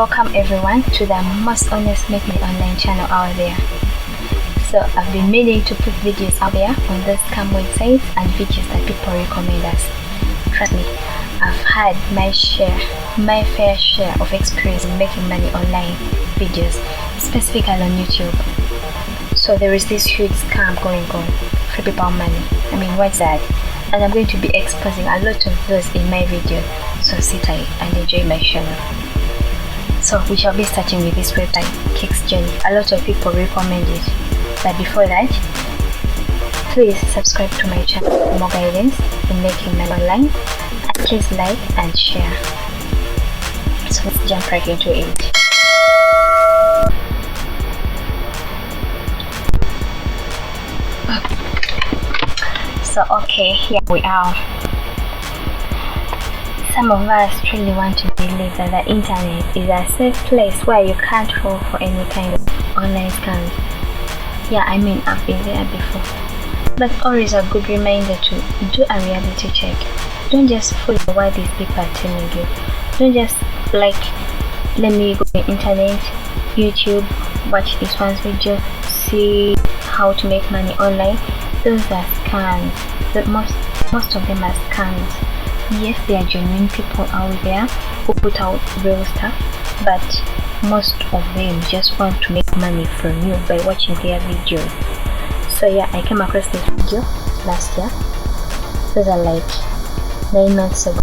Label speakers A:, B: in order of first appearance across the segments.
A: Welcome everyone to the most honest Make Money Online channel out there. So I've been meaning to put videos out there on those scam websites and videos that people recommend us. Trust me, I've had my fair share of experience in making money online videos, specifically on YouTube. So there is this huge scam going on, free people money. I mean, what's that? And I'm going to be exposing a lot of those in my video, so sit tight and enjoy my channel. So we shall be starting with this website, CLICKS GENIE. A lot of people recommend it, but before that, please subscribe to my channel for more guidance in making money online, and please like and share. So let's jump right into it. So okay, here we are. Some of us truly want to believe that the internet is a safe place where you can't fall for any kind of online scams. Yeah, I mean, I've been there before. But always a good reminder to do a reality check. Don't just follow what these people are telling you. Don't just let me go on the internet, YouTube, watch this one's video, see how to make money online. Those are scams. Most of them are scams. Yes, there are genuine people out there who put out real stuff, but most of them just want to make money from you by watching their videos. So yeah, I came across this video last year. Those are like 9 months ago.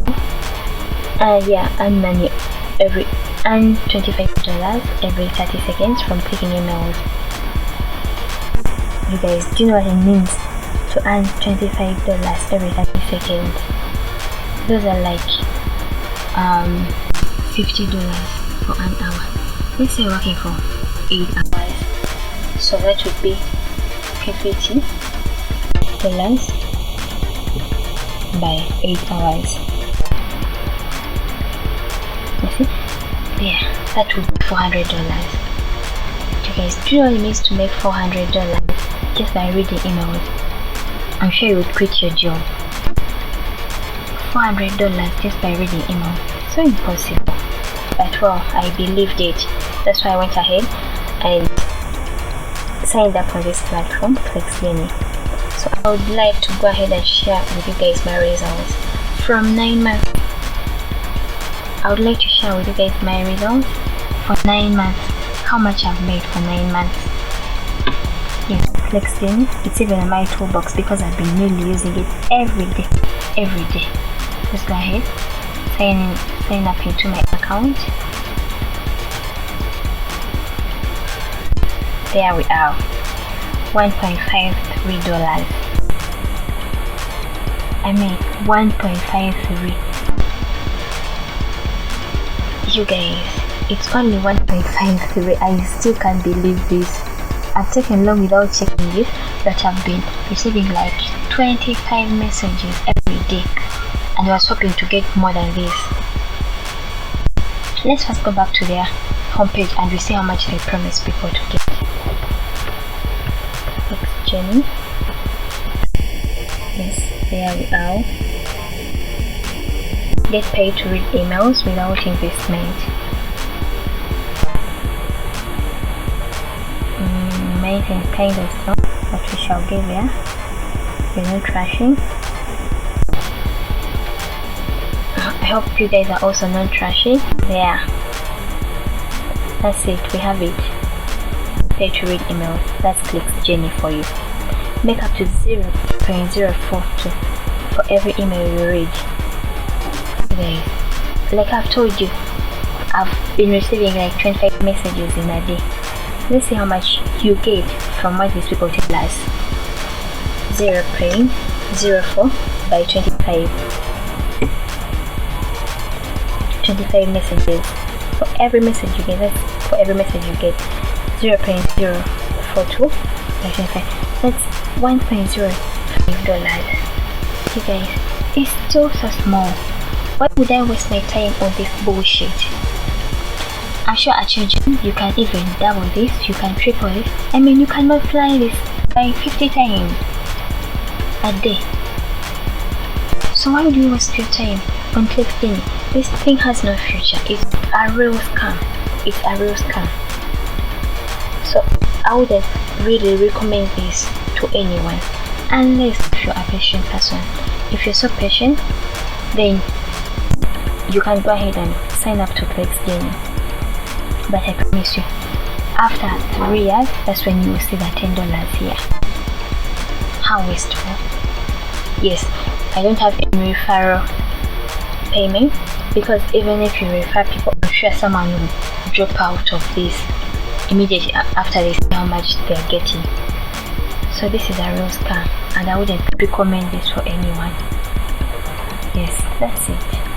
A: Yeah, earn money earn $25 every 30 seconds from clicking emails. You guys, do you know what it means to earn $25 every 30 seconds? Those are like $50 for an hour. Let's say working for 8 hours. So that would be $50 by 8 hours. You see? Yeah, that would be $400. You guys, do you know what it means to make $400 just by reading emails? I'm sure you would quit your job. $400 just by reading email. So impossible. But well, I believed it. That's why I went ahead and signed up on this platform, CLICKS GENIE. So I would like to go ahead and share with you guys my results from 9 months. I would like to share with you guys my results for 9 months. How much I've made for 9 months. Yes, CLICKS GENIE. It's even in my toolbox because I've been really using it every day. Just go ahead, sign up into my account. There we are, $1.53. I mean, 1.53. You guys, it's only 1.53. I still can't believe this. I've taken long without checking this, that I've been receiving like 25 messages every day, and I was hoping to get more than this. Let's first go back to their homepage and we see how much they promise people to get. CLICKS GENIE. Yes, there we are. Get paid to read emails without investment. Amazing kind of stuff that we shall give here. There's no trashing. I hope you guys are also not trashing. There. That's it. We have it. Pay to read emails. That's CLICKS GENIE for you. Make up to 0.042 for every email you read. Guys, like I've told you, I've been receiving like 25 messages in a day. Let's see how much you get from what these people tell us. 0.04 by 25 messages. For every message you get, 0.042 by 25. That's $1.05. You guys, it's still so small. Why would I waste my time on this bullshit? I'm sure at your job you can even double this, you can triple this. I mean, you can multiply this by 50 times a day. So why would you waste your time on CLICKS GENIE? This thing has no future. It's a real scam. it's a real scam. So I wouldn't really recommend this to anyone unless you're a patient person. If you're so patient, then you can go ahead and sign up to CLICKS GENIE. But I promise you, after 3 years, that's when you will see that $10 here. How wasteful. Yes, I don't have any referral payment, because even if you refer people, I'm sure someone will drop out of this immediately after they see how much they're getting. So this is a real scam, and I wouldn't recommend this for anyone. Yes, that's it.